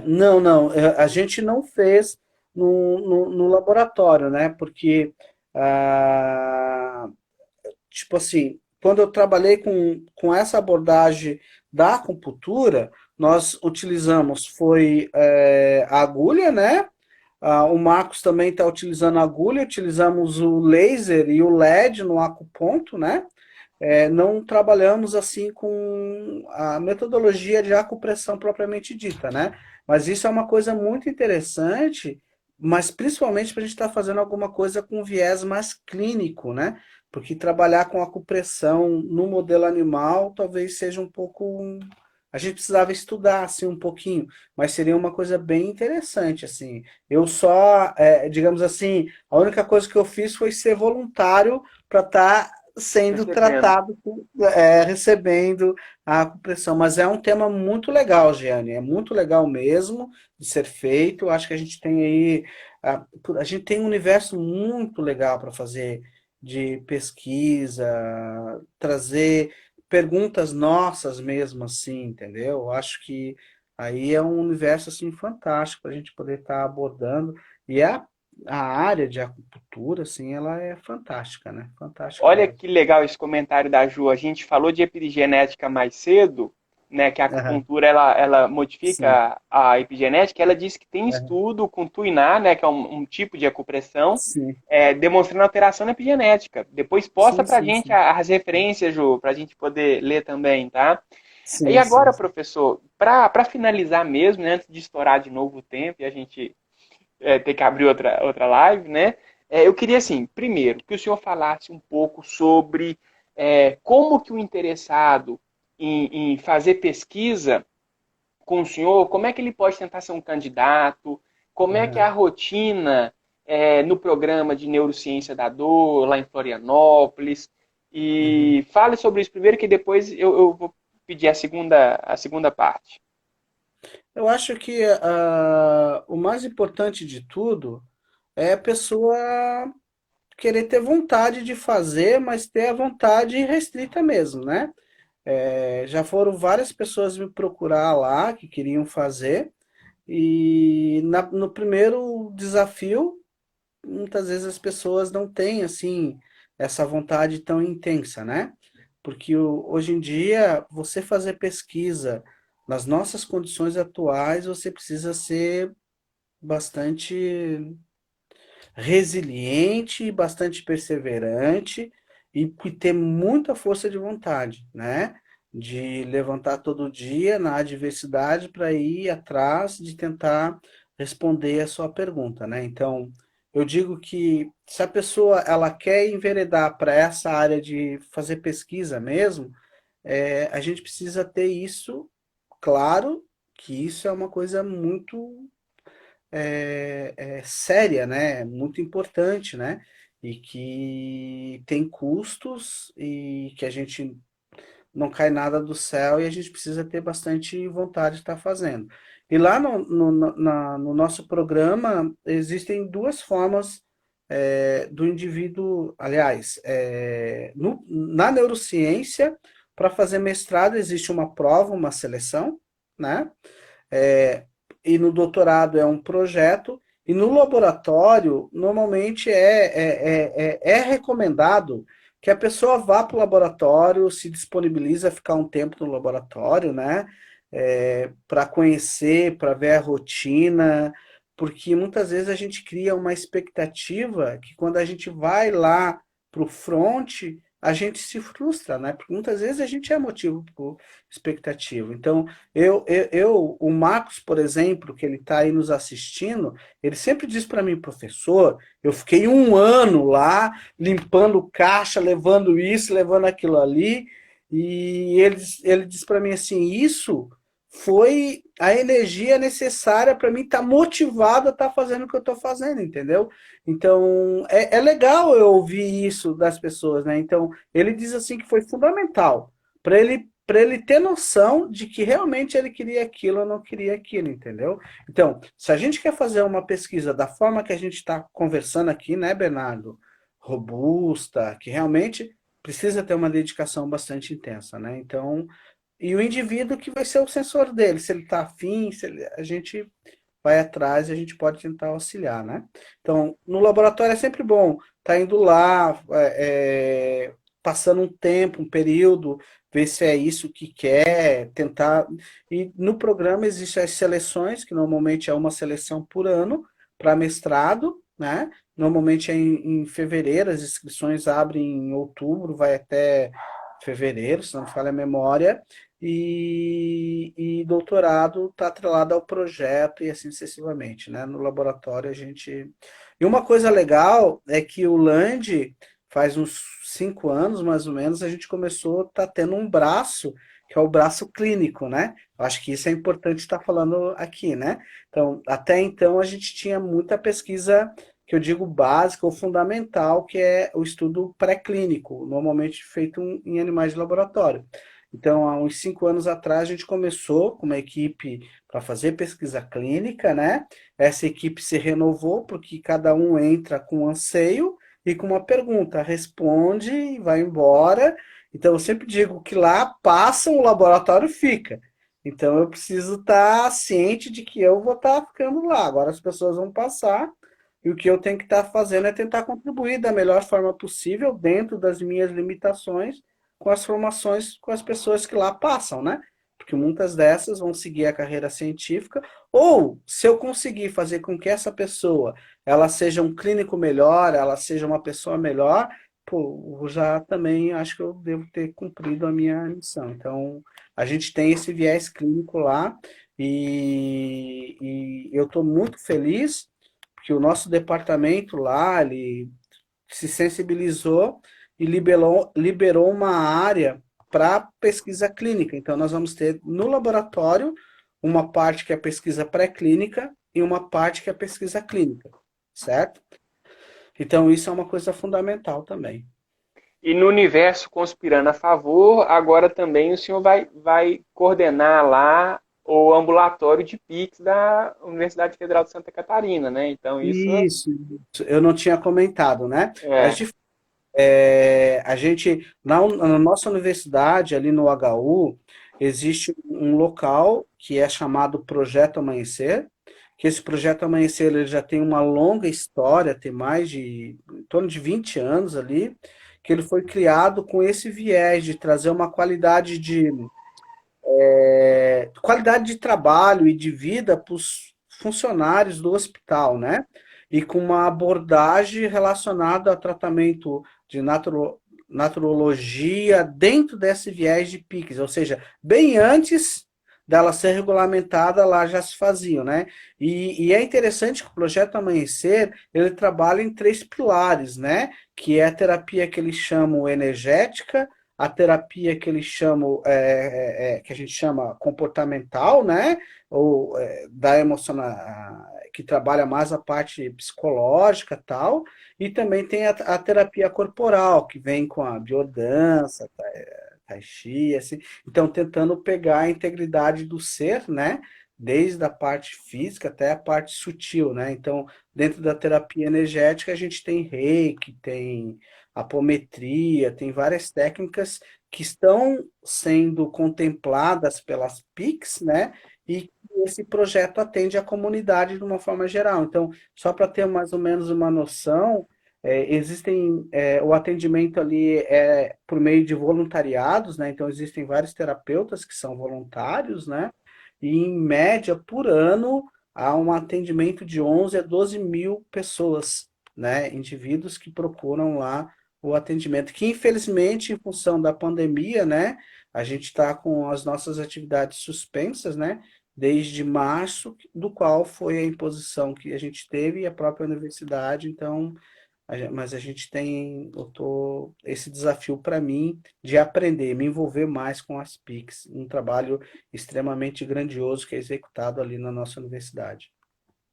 não, a gente não fez no laboratório, né? Porque, ah, tipo assim, quando eu trabalhei com essa abordagem da acupuntura, nós utilizamos, a agulha, né? O Marcos também está utilizando a agulha, utilizamos o laser e o LED no acuponto, né? Não trabalhamos assim com a metodologia de acupressão propriamente dita, né? Mas isso é uma coisa muito interessante, mas principalmente para a gente estar fazendo alguma coisa com viés mais clínico, né? Porque trabalhar com acupressão no modelo animal talvez seja um pouco. A gente precisava estudar assim um pouquinho, mas seria uma coisa bem interessante assim. Eu só, digamos assim, a única coisa que eu fiz foi ser voluntário para estar sendo Recebendo. tratado, recebendo a acupressão. Mas é um tema muito legal, Giane, é muito legal mesmo de ser feito. Acho que a gente tem aí, a gente tem um universo muito legal para fazer de pesquisa, trazer perguntas nossas mesmo assim, entendeu? Acho que aí é um universo assim fantástico para a gente poder estar abordando. E a área de acupuntura, assim, ela é fantástica, né? Fantástica Olha mesmo. que legal esse comentário da Ju. A gente falou de epigenética mais cedo, né, que a Aham, acupuntura ela sim. modifica a epigenética. Ela disse que tem Aham, estudo com tuiná, né, que é um tipo de acupressão, sim. demonstrando alteração na epigenética. Depois posta Sim, pra sim, gente sim. as referências, Ju, pra gente poder ler também, tá? E Sim, sim, agora, sim. professor, para finalizar mesmo, né, antes de estourar de novo o tempo e a gente ter que abrir outra live, né? Eu queria, assim, primeiro, que o senhor falasse um pouco sobre como que o interessado em fazer pesquisa com o senhor, como é que ele pode tentar ser um candidato, como é que é a Aham. rotina no programa de neurociência da dor, lá em Florianópolis, Uhum. e fale sobre isso primeiro, que depois eu vou pedir a segunda parte. Eu acho que o mais importante de tudo é a pessoa querer ter vontade de fazer, mas ter a vontade restrita mesmo, né? Já foram várias pessoas me procurar lá que queriam fazer, e no primeiro desafio muitas vezes as pessoas não têm assim essa vontade tão intensa, né? Porque hoje em dia você fazer pesquisa nas nossas condições atuais, você precisa ser bastante resiliente, bastante perseverante e ter muita força de vontade, né? De levantar todo dia na adversidade para ir atrás de tentar responder a sua pergunta, né? Então, eu digo que se a pessoa ela quer enveredar para essa área de fazer pesquisa mesmo, a gente precisa ter isso claro, que isso é uma coisa muito séria, né? Muito importante, né? E que tem custos e que a gente não cai nada do céu e a gente precisa ter bastante vontade de estar fazendo. E lá no nosso programa existem duas formas do indivíduo, aliás, na neurociência, para fazer mestrado existe uma prova, uma seleção, né? É, e no doutorado é um projeto, e no laboratório, normalmente é recomendado que a pessoa vá para o laboratório, se disponibiliza a ficar um tempo no laboratório, né? Para conhecer, para ver a rotina, porque muitas vezes a gente cria uma expectativa que quando a gente vai lá para o front, a gente se frustra, né? Porque muitas vezes a gente é motivo por expectativa. Então, o Marcos, por exemplo, que ele está aí nos assistindo, ele sempre diz para mim, professor, eu fiquei um ano lá limpando caixa, levando isso, levando aquilo ali, e ele diz para mim assim, isso foi a energia necessária para mim estar motivado a estar fazendo o que eu estou fazendo, entendeu? Então, é legal eu ouvir isso das pessoas, né? Então, ele diz assim que foi fundamental para ele ter noção de que realmente ele queria aquilo ou não queria aquilo, entendeu? Então, se a gente quer fazer uma pesquisa da forma que a gente está conversando aqui, né, Bernardo? Robusta, que realmente precisa ter uma dedicação bastante intensa, né? Então, e o indivíduo que vai ser o sensor dele, se ele está afim, a gente vai atrás e a gente pode tentar auxiliar, né? Então, no laboratório é sempre bom estar indo lá, passando um tempo, um período, ver se é isso que quer, tentar. E no programa existem as seleções, que normalmente é uma seleção por ano para mestrado, né? Normalmente é em fevereiro, as inscrições abrem em outubro, vai até fevereiro, se não me falha a memória, e doutorado está atrelado ao projeto e assim sucessivamente, né? No laboratório a gente. E uma coisa legal é que o Land, faz uns 5 anos mais ou menos, a gente começou a tá tendo um braço, que é o braço clínico, né? Eu acho que isso é importante estar falando aqui, né? Então, até então a gente tinha muita pesquisa que eu digo básica ou fundamental, que é o estudo pré-clínico, normalmente feito em animais de laboratório. Então, há uns 5 anos atrás, a gente começou com uma equipe para fazer pesquisa clínica, né? Essa equipe se renovou porque cada um entra com um anseio e com uma pergunta, responde e vai embora. Então, eu sempre digo que lá passa, o laboratório fica. Então, eu preciso estar ciente de que eu vou estar ficando lá. Agora, as pessoas vão passar e o que eu tenho que estar fazendo é tentar contribuir da melhor forma possível, dentro das minhas limitações, com as formações, com as pessoas que lá passam, né? Porque muitas dessas vão seguir a carreira científica, ou se eu conseguir fazer com que essa pessoa ela seja um clínico melhor, ela seja uma pessoa melhor, pô, eu já também acho que eu devo ter cumprido a minha missão. Então, a gente tem esse viés clínico lá e eu estou muito feliz que o nosso departamento lá, ele se sensibilizou e liberou uma área para pesquisa clínica. Então, nós vamos ter no laboratório uma parte que é pesquisa pré-clínica e uma parte que é pesquisa clínica, certo? Então, isso é uma coisa fundamental também. E no universo conspirando a favor, agora também o senhor vai coordenar lá o ambulatório de PIX da Universidade Federal de Santa Catarina, né? Então isso Isso, eu não tinha comentado, né? Mas é. a gente, na nossa universidade, ali no HU, existe um local que é chamado Projeto Amanhecer, que esse Projeto Amanhecer ele já tem uma longa história, tem mais de, em torno de 20 anos ali, que ele foi criado com esse viés de trazer uma qualidade de trabalho e de vida para os funcionários do hospital, né? E com uma abordagem relacionada ao tratamento de naturologia dentro desse viés de PICS, ou seja, bem antes dela ser regulamentada, lá já se faziam, né? E é interessante que o Projeto Amanhecer, ele trabalha em 3 pilares, né? Que é a terapia que eles chamam energética, a terapia que eles chamam, que a gente chama comportamental, né? Ou da emocional, que trabalha mais a parte psicológica tal, e também tem a terapia corporal, que vem com a biodança, tai chi, assim. Então, tentando pegar a integridade do ser, né? Desde a parte física até a parte sutil, né? Então, dentro da terapia energética, a gente tem reiki, tem apometria, tem várias técnicas que estão sendo contempladas pelas PICs, né? E esse projeto atende a comunidade de uma forma geral. Então, só para ter mais ou menos uma noção, o atendimento ali é por meio de voluntariados, né? Então, existem vários terapeutas que são voluntários, né? E, em média, por ano, há um atendimento de 11 a 12 mil pessoas, né? Indivíduos que procuram lá o atendimento, que infelizmente, em função da pandemia, né, a gente está com as nossas atividades suspensas, né, desde março, do qual foi a imposição que a gente teve e a própria universidade, então, mas a gente tem, esse desafio para mim de aprender, me envolver mais com as PICs, um trabalho extremamente grandioso que é executado ali na nossa universidade.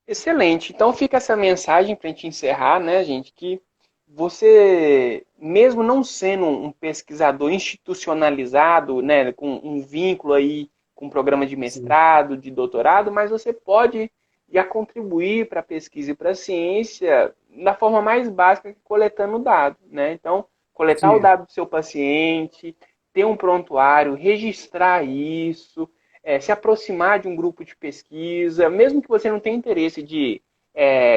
Excelente. Então fica essa mensagem para a gente encerrar, né, gente, que você, mesmo não sendo um pesquisador institucionalizado, né, com um vínculo aí com um programa de Sim, mestrado, de doutorado, mas você pode já contribuir para a pesquisa e para a ciência da forma mais básica, coletando dados, né? Então, coletar o Sim. dado do seu paciente, ter um prontuário, registrar isso, se aproximar de um grupo de pesquisa, mesmo que você não tenha interesse de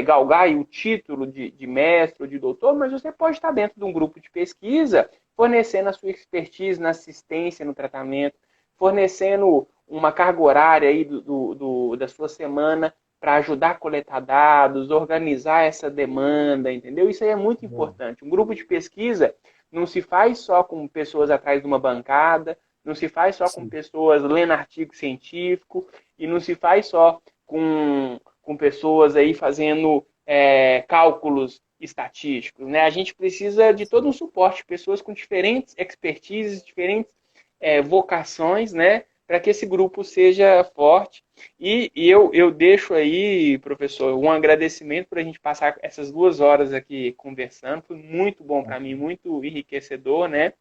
galgar o título de mestre ou de doutor, mas você pode estar dentro de um grupo de pesquisa, fornecendo a sua expertise na assistência, no tratamento, fornecendo uma carga horária aí da sua semana para ajudar a coletar dados, organizar essa demanda, entendeu? Isso aí é muito importante. Um grupo de pesquisa não se faz só com pessoas atrás de uma bancada, não se faz só com Sim. pessoas lendo artigo científico e não se faz só com pessoas aí fazendo cálculos estatísticos, né? A gente precisa de todo um suporte, pessoas com diferentes expertises, diferentes vocações, né? Para que esse grupo seja forte. E eu deixo aí, professor, um agradecimento por a gente passar essas 2 horas aqui conversando. Foi muito bom para mim, muito enriquecedor, né?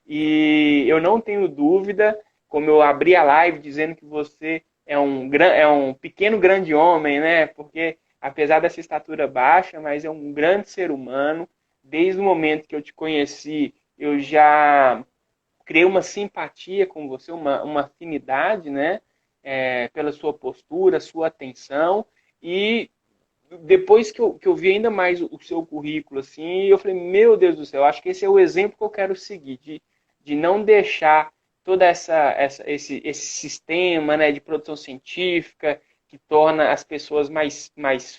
E eu não tenho dúvida, como eu abri a live dizendo que você é um pequeno grande homem, né? Porque apesar dessa estatura baixa, mas é um grande ser humano. Desde o momento que eu te conheci, eu já criei uma simpatia com você, uma afinidade, né? Pela sua postura, sua atenção. E depois que eu vi ainda mais o seu currículo, assim, eu falei, meu Deus do céu, acho que esse é o exemplo que eu quero seguir, de não deixar todo esse sistema, né, de produção científica que torna as pessoas mais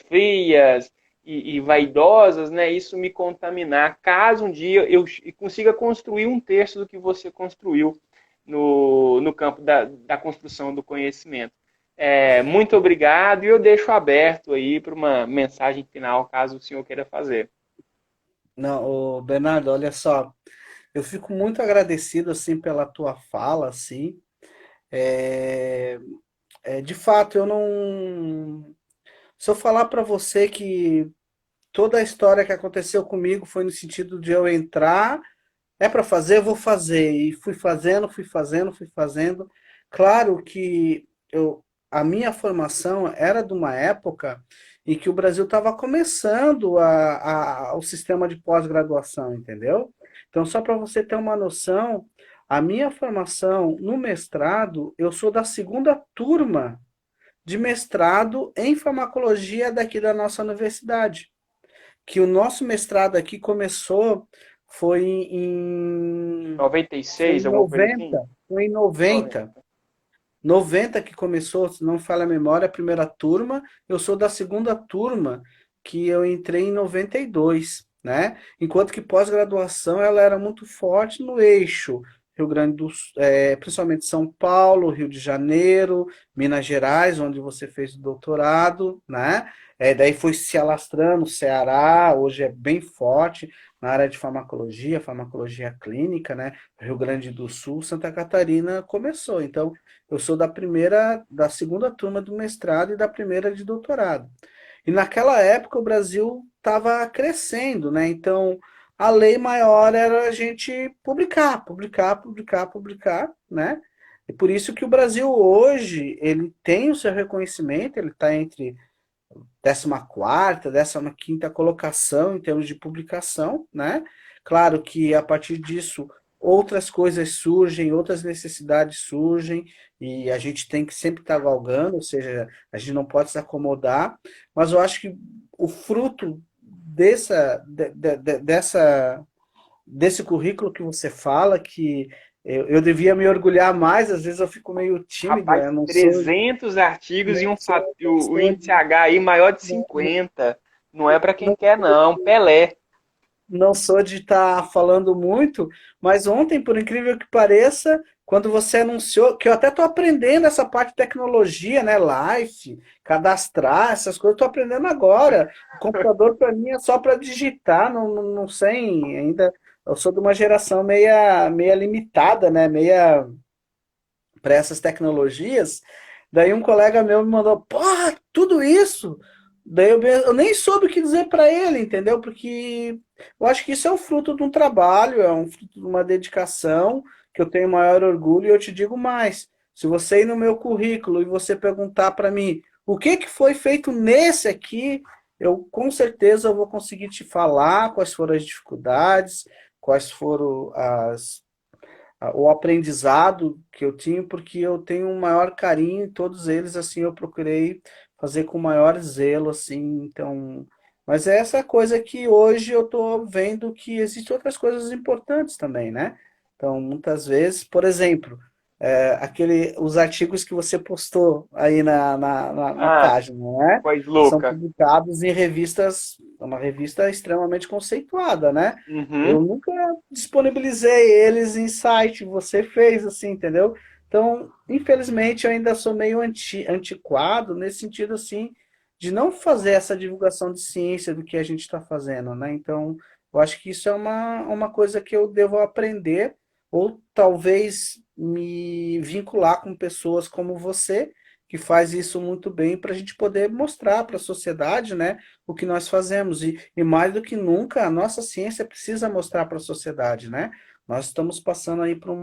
frias e vaidosas, né, isso me contaminar, caso um dia eu consiga construir um terço do que você construiu no campo da construção do conhecimento. Muito obrigado e eu deixo aberto aí para uma mensagem final, caso o senhor queira fazer. Não, ô, Bernardo, olha só, eu fico muito agradecido assim pela tua fala, assim. É, de fato, eu não. Se eu falar para você que toda a história que aconteceu comigo foi no sentido de eu entrar, é para fazer, eu vou fazer. E fui fazendo, fui fazendo, fui fazendo. Claro que a minha formação era de uma época em que o Brasil estava começando o sistema de pós-graduação, entendeu? Então, só para você ter uma noção, a minha formação no mestrado, eu sou da segunda turma de mestrado em farmacologia daqui da nossa universidade. Que o nosso mestrado aqui começou foi foi 96, em alguma coisa assim? 90, foi em 90. 90 que começou, se não me falha a memória, a primeira turma. Eu sou da segunda turma, que eu entrei em 92, né? Enquanto que pós-graduação ela era muito forte no eixo Rio Grande do Sul, principalmente São Paulo, Rio de Janeiro, Minas Gerais, onde você fez o doutorado, né? Daí foi se alastrando, Ceará, hoje é bem forte na área de farmacologia, farmacologia clínica, né? Rio Grande do Sul, Santa Catarina começou. Então, eu sou da segunda turma do mestrado e da primeira de doutorado. E naquela época o Brasil estava crescendo, né? Então a lei maior era a gente publicar, publicar, publicar, publicar, né? E por isso que o Brasil hoje ele tem o seu reconhecimento, ele está entre 14ª, 15ª colocação em termos de publicação, né? Claro que a partir disso outras coisas surgem, outras necessidades surgem e a gente tem que sempre estar galgando, ou seja, a gente não pode se acomodar, mas eu acho que o fruto desse currículo que você fala, que eu devia me orgulhar mais, às vezes eu fico meio tímido, Rapaz, eu não sou, 300 artigos e não sou, não o sou, índice H aí maior de não, 50. Não é para quem não quer, não. Pelé. não sou de estar falando muito, mas ontem, por incrível que pareça, quando você anunciou, que eu até estou aprendendo essa parte de tecnologia, né, Life, cadastrar, essas coisas, estou aprendendo agora. O computador para mim é só para digitar, não sei ainda. Eu sou de uma geração meia limitada, né, meia para essas tecnologias. Daí um colega meu me mandou, porra, tudo isso? Daí eu nem soube o que dizer para ele, entendeu? Porque eu acho que isso é um fruto de um trabalho, é um fruto de uma dedicação, que eu tenho maior orgulho, e eu te digo mais. Se você ir no meu currículo e você perguntar para mim o que foi feito nesse aqui, eu com certeza eu vou conseguir te falar quais foram as dificuldades, quais foram o aprendizado que eu tinha, porque eu tenho um maior carinho em todos eles, assim, eu procurei fazer com maior zelo, assim, então... Mas é essa coisa que hoje eu estou vendo que existem outras coisas importantes também, né? Então, muitas vezes, por exemplo, os artigos que você postou aí na Ah, página, né? coisa São louca. publicados em revistas, uma revista extremamente conceituada, né? Eu Uhum. nunca disponibilizei eles em site, você fez assim, entendeu? Então, infelizmente, eu ainda sou meio antiquado nesse sentido assim, de não fazer essa divulgação de ciência do que a gente está fazendo, né? Então, eu acho que isso é uma coisa que eu devo aprender, ou talvez me vincular com pessoas como você, que faz isso muito bem, para a gente poder mostrar para a sociedade, né, o que nós fazemos. E mais do que nunca, a nossa ciência precisa mostrar para a sociedade, né? Nós estamos passando aí por um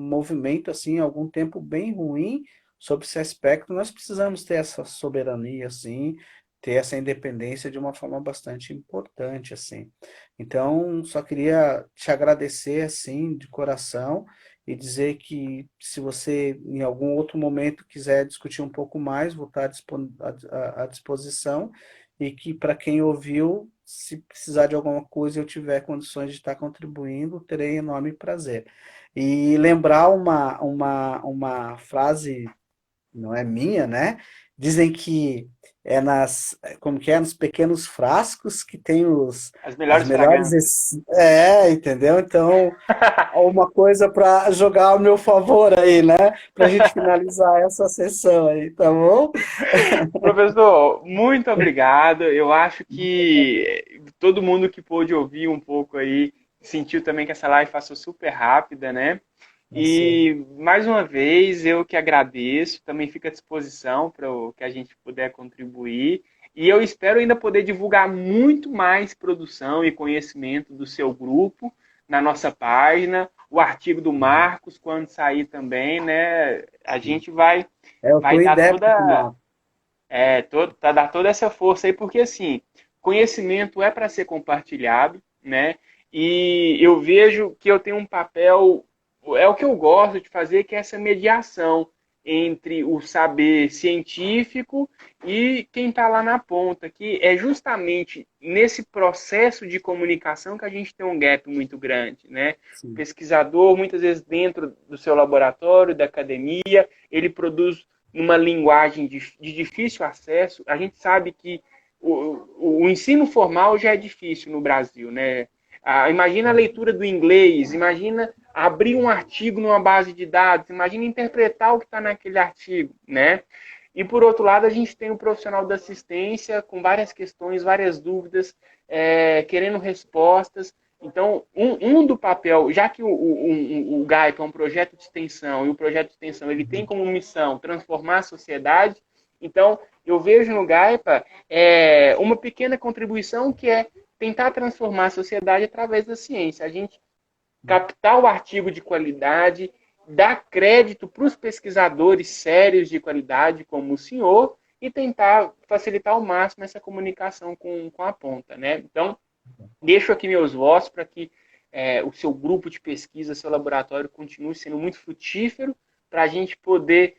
movimento, assim, há algum tempo bem ruim sobre esse aspecto. Nós precisamos ter essa soberania, assim, ter essa independência de uma forma bastante importante, assim. Então, só queria te agradecer, assim, de coração e dizer que se você, em algum outro momento, quiser discutir um pouco mais, vou estar à disposição e que para quem ouviu, se precisar de alguma coisa e eu tiver condições de estar contribuindo, terei enorme prazer. E lembrar uma frase, não é minha, né? Dizem que como que é, nos pequenos frascos que tem As as melhores melhores, fragrâncias. entendeu? Então, uma coisa para jogar ao meu favor aí, né? Para a gente finalizar essa sessão aí, tá bom? Professor, muito obrigado. Eu acho que todo mundo que pôde ouvir um pouco aí sentiu também que essa live passou super rápida, né? Assim, E mais uma vez eu que agradeço, também fico à disposição para o que a gente puder contribuir. E eu espero ainda poder divulgar muito mais produção e conhecimento do seu grupo na nossa página, o artigo do Marcos, quando sair também, né? A gente eu vai estou dar idético, toda Marco. para dar toda essa força aí, porque assim, conhecimento é para ser compartilhado, né? E eu vejo que eu tenho um papel, é o que eu gosto de fazer, que é essa mediação entre o saber científico e quem está lá na ponta, que é justamente nesse processo de comunicação que a gente tem um gap muito grande, né? O Sim. pesquisador, muitas vezes dentro do seu laboratório, da academia, ele produz numa linguagem de difícil acesso. A gente sabe que o ensino formal já é difícil no Brasil, né? Imagina a leitura do inglês, imagina abrir um artigo numa base de dados, imagina interpretar o que está naquele artigo, né? E por outro lado, a gente tem o profissional da assistência com várias questões, várias dúvidas, querendo respostas. Então, do papel, já que o GAIP é um projeto de extensão, e o projeto de extensão ele tem como missão transformar a sociedade, então eu vejo no GAIPA uma pequena contribuição que é tentar transformar a sociedade através da ciência. A gente captar o artigo de qualidade, dar crédito para os pesquisadores sérios de qualidade, como o senhor, e tentar facilitar ao máximo essa comunicação com a ponta, né? Então, deixo aqui meus votos para que o seu grupo de pesquisa, seu laboratório continue sendo muito frutífero para a gente poder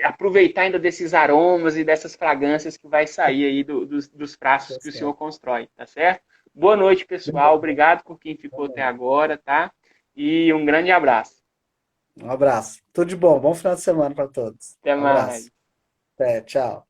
aproveitar ainda desses aromas e dessas fragrâncias que vai sair aí dos frascos Tá que o senhor certo. constrói, tá certo? Boa noite, pessoal. Beleza. Obrigado por quem Tá ficou até bom. agora, tá? E um grande abraço. Um abraço. Tudo de bom. Bom final de semana para todos. Até Um abraço. mais. Até, tchau.